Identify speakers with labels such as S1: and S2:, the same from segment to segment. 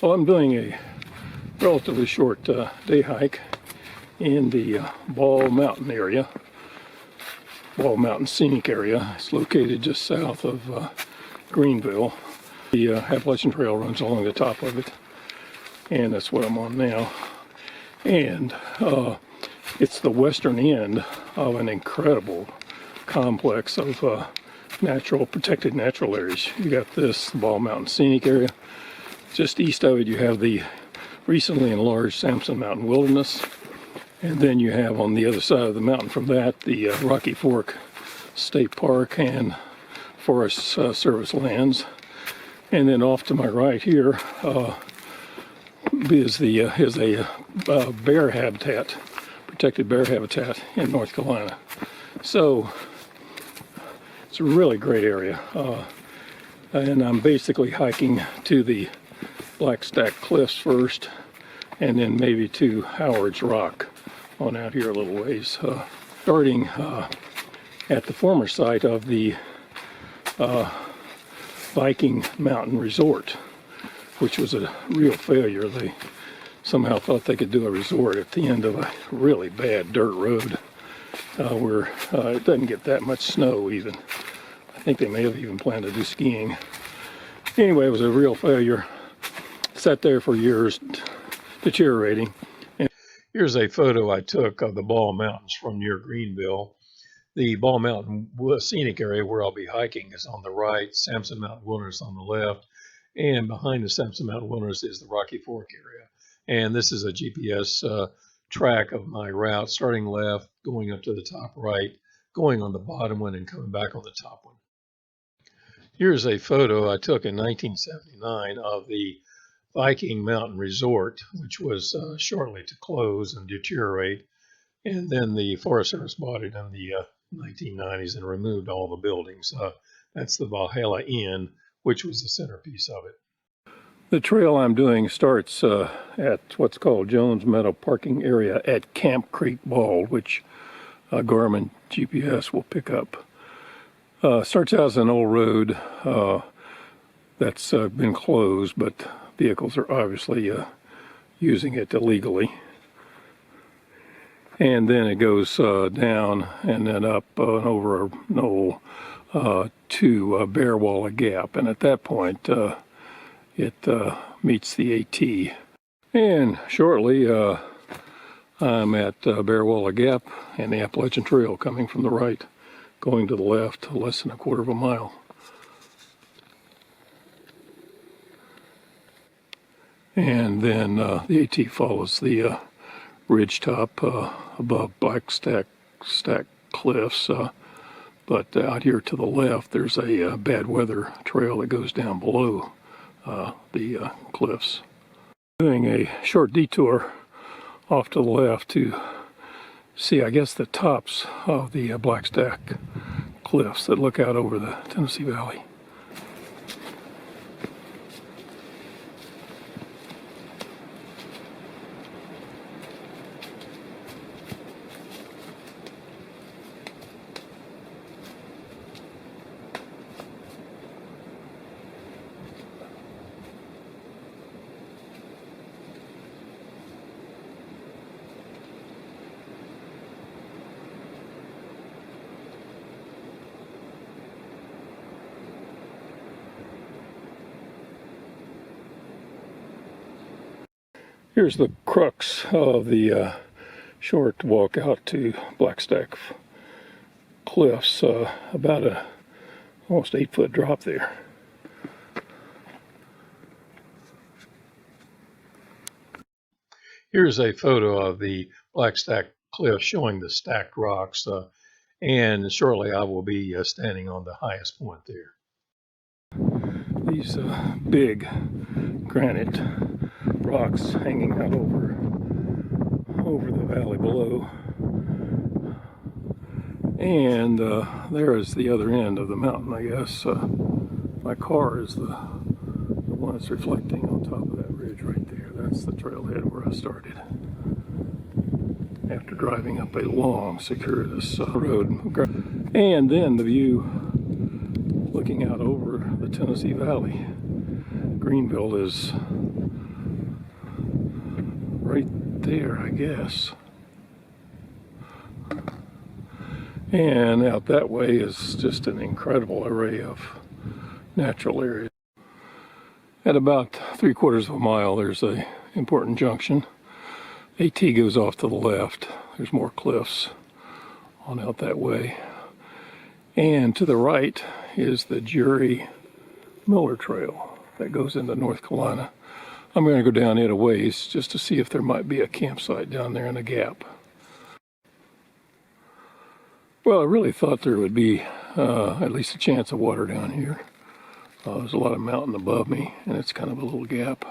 S1: Well, I'm doing a relatively short day hike in the Ball Mountain area, Ball Mountain Scenic Area. It's located just south of Greenville. The Appalachian Trail runs along the top of it, and that's what I'm on now. And it's the western end of an incredible complex of protected natural areas. You got this Ball Mountain Scenic Area. Just east of it you have the recently enlarged Sampson Mountain Wilderness, and then you have on the other side of the mountain from that the Rocky Fork State Park and Forest Service lands. And then off to my right here is a bear habitat, protected bear habitat in North Carolina. So it's a really great area, and I'm basically hiking to the Blackstack Cliffs first, and then maybe to Howard's Rock on out here a little ways. Starting at the former site of the Viking Mountain Resort, which was a real failure. They somehow thought they could do a resort at the end of a really bad dirt road where it doesn't get that much snow even. I think they may have even planned to do skiing. Anyway, it was a real failure. Sat there for years, deteriorating. And here's a photo I took of the Ball Mountains from near Greenville. The Ball Mountain Scenic Area where I'll be hiking is on the right, Sampson Mountain Wilderness on the left, and behind the Sampson Mountain Wilderness is the Rocky Fork area. And this is a GPS track of my route, starting left, going up to the top right, going on the bottom one, and coming back on the top one. Here's a photo I took in 1979 of the Viking Mountain Resort, which was shortly to close and deteriorate, and then the Forest Service bought it in the 1990s and removed all the buildings. That's the Valhalla Inn, which was the centerpiece of it. The trail I'm doing starts at what's called Jones Meadow Parking Area at Camp Creek Bald, which Garmin GPS will pick up. Starts out as an old road that's been closed, but vehicles are obviously using it illegally. And then it goes down and then up and over a knoll to Bear Walla Gap. And at that point, it meets the AT. And shortly, I'm at Bear Walla Gap and the Appalachian Trail coming from the right, going to the left, less than a quarter of a mile. And then the AT follows the ridge top above Blackstack Cliffs, but out here to the left there's a bad weather trail that goes down below the cliffs. Doing a short detour off to the left to see, I guess, the tops of the Blackstack Cliffs that look out over the Tennessee Valley. Here's the crux of the short walk out to Blackstack Cliffs, about a almost 8-foot drop there. Here's a photo of the Blackstack Cliff showing the stacked rocks, and shortly I will be standing on the highest point there. These big granite rocks hanging out over the valley below, and there is the other end of the mountain, I guess. My car is the one that's reflecting on top of that ridge right there. That's the trailhead where I started after driving up a long, circuitous road. And then the view looking out over the Tennessee Valley. Greenville is there, I guess. And out that way is just an incredible array of natural areas. At about 3/4 of a mile, there's a important junction. AT goes off to the left. There's more cliffs on out that way. And to the right is the Jury Miller Trail that goes into North Carolina. I'm going to go down it a ways just to see if there might be a campsite down there in a gap. Well, I really thought there would be at least a chance of water down here. There's a lot of mountain above me, and it's kind of a little gap.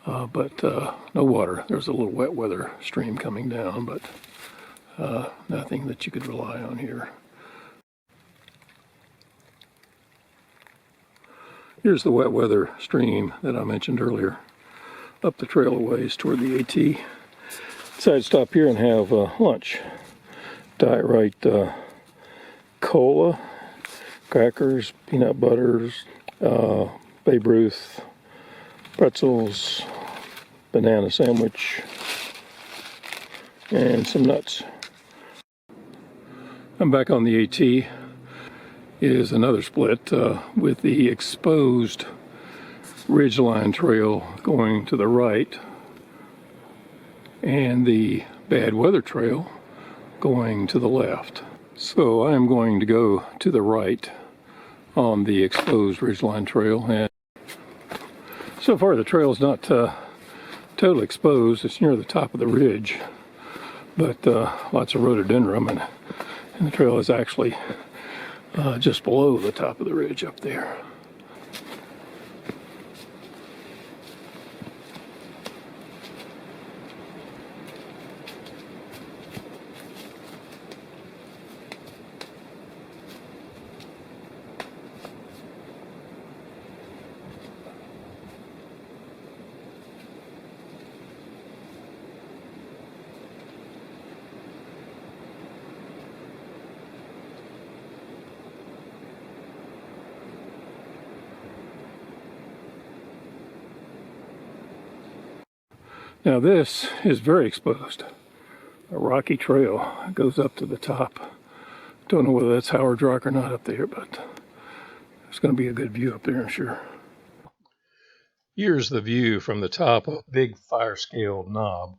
S1: But no water. There's a little wet weather stream coming down, but nothing that you could rely on here. Here's the wet weather stream that I mentioned earlier, up the trail a ways toward the AT. Decided to stop here and have lunch. Diet Right cola, crackers, peanut butters, Babe Ruth, pretzels, banana sandwich, and some nuts. I'm back on the AT. Is another split with the exposed Ridgeline Trail going to the right and the Bad Weather Trail going to the left. So I am going to go to the right on the exposed Ridgeline Trail, and so far the trail is not totally exposed. It's near the top of the ridge, but lots of rhododendron, and the trail is actually just below the top of the ridge up there. Now this is very exposed. A rocky trail. It goes up to the top. Don't know whether that's Howard Rock or not up there, but there's going to be a good view up there, I'm sure. Here's the view from the top of Big FIRESCALD Knob,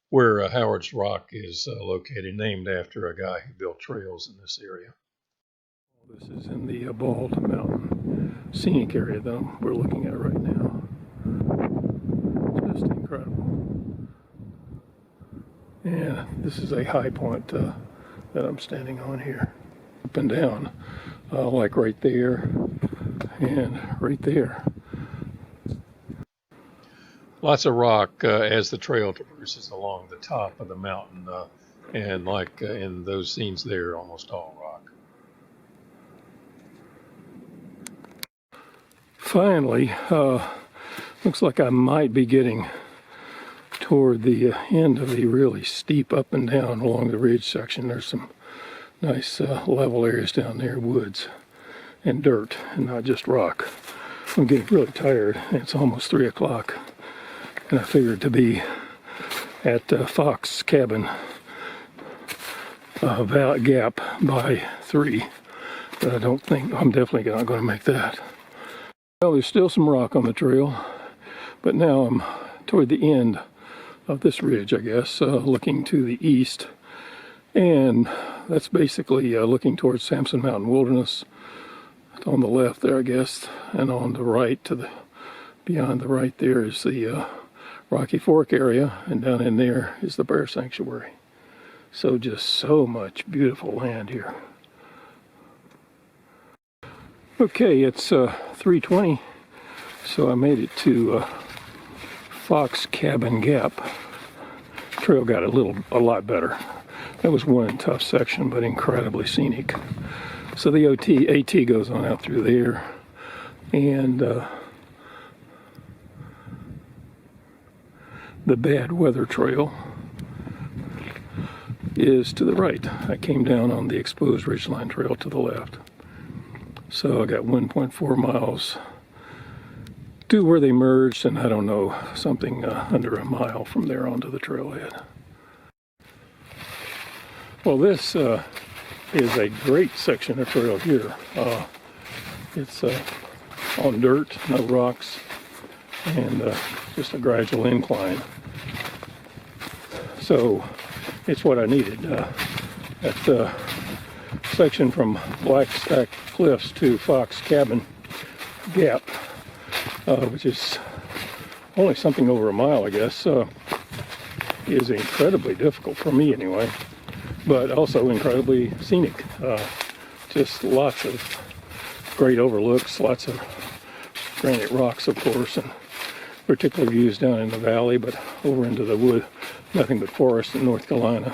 S1: where Howard's Rock is located, named after a guy who built trails in this area. This is in the Bald Mountain scenic area that we're looking at right now. Just incredible. And this is a high point that I'm standing on here. Up and down, like right there and right there. Lots of rock as the trail traverses along the top of the mountain, and like in those scenes there, almost all rock. Finally, looks like I might be getting toward the end of the really steep up and down along the ridge section. There's some nice level areas down there, woods and dirt, and not just rock. I'm getting really tired. It's almost 3 o'clock, and I figured to be at Fox Cabin Gap by 3, but I don't think, I'm definitely not going to make that. Well, there's still some rock on the trail, but now I'm toward the end of this ridge, I guess, looking to the east, and that's basically looking towards Sampson Mountain Wilderness on the left there, I guess, and on the right, to the beyond the right there is the Rocky Fork area, and down in there is the Bear Sanctuary. So just so much beautiful land here. Okay, it's 3:20, so I made it to Fox Cabin Gap. Trail got a lot better. That was one tough section, but incredibly scenic. So the AT goes on out through there, and the Bad Weather Trail is to the right. I came down on the exposed Ridgeline Trail to the left. So I got 1.4 miles to where they merged, and I don't know, something under a mile from there onto the trailhead. Well, this is a great section of trail here. It's on dirt, no rocks, and just a gradual incline. So it's what I needed. That section from Blackstack Cliffs to Fox Cabin Gap, which is only something over a mile, I guess, is incredibly difficult for me anyway, but also incredibly scenic. Just lots of great overlooks, lots of granite rocks, of course, and particular views down in the valley, but over into the wood, nothing but forest in North Carolina,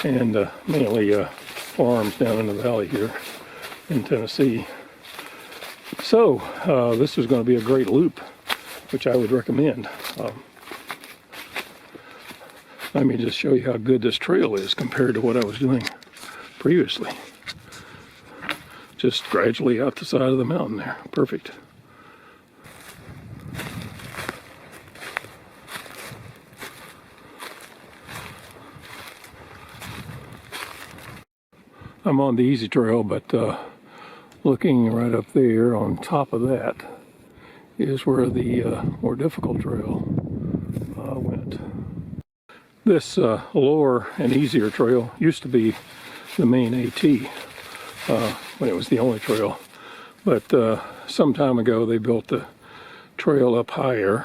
S1: and mainly farms down in the valley here in Tennessee. So this was going to be a great loop, which I would recommend. Let me just show you how good this trail is compared to what I was doing previously. Just gradually out the side of the mountain there. Perfect. I'm on the easy trail, but looking right up there on top of that is where the more difficult trail went. This lower and easier trail used to be the main AT when it was the only trail, but some time ago they built the trail up higher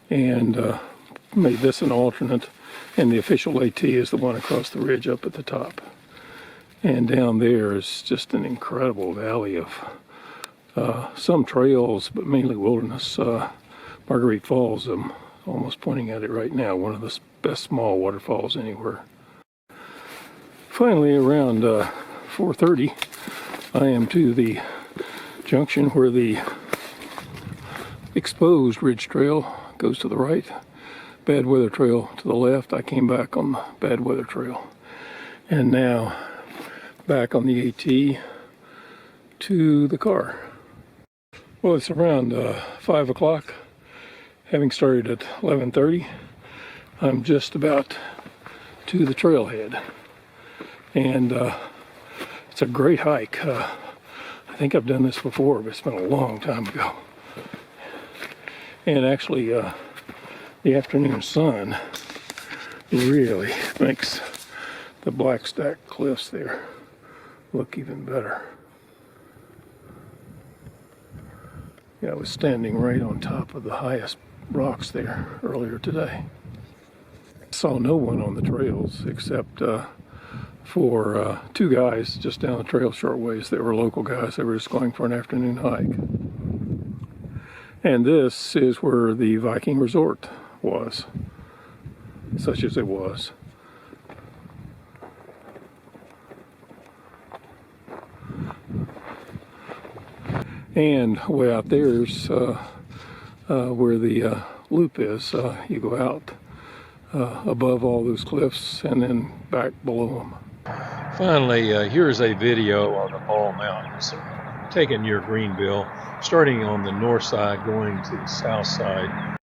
S1: and made this an alternate, and the official AT is the one across the ridge up at the top. And down there is just an incredible valley of some trails, but mainly wilderness. Marguerite Falls, I'm almost pointing at it right now, one of the best small waterfalls anywhere. Finally, around 4:30, I am to the junction where the exposed ridge trail goes to the right, bad weather trail to the left. I came back on the bad weather trail, and now back on the AT to the car. Well, it's around 5 o'clock, having started at 11:30. I'm just about to the trailhead, and it's a great hike. I think I've done this before, but it's been a long time ago. And actually, the afternoon sun really makes the Blackstack Cliffs there look even better. Yeah, I was standing right on top of the highest rocks there earlier today. Saw no one on the trails except for two guys just down the trail short ways. They were local guys. They were just going for an afternoon hike. And this is where the Viking resort was, such as it was. And way out there is where the loop is. You go out above all those cliffs and then back below them. Finally, here's a video of the Ball Mountains, taken near Greenville, starting on the north side, going to the south side.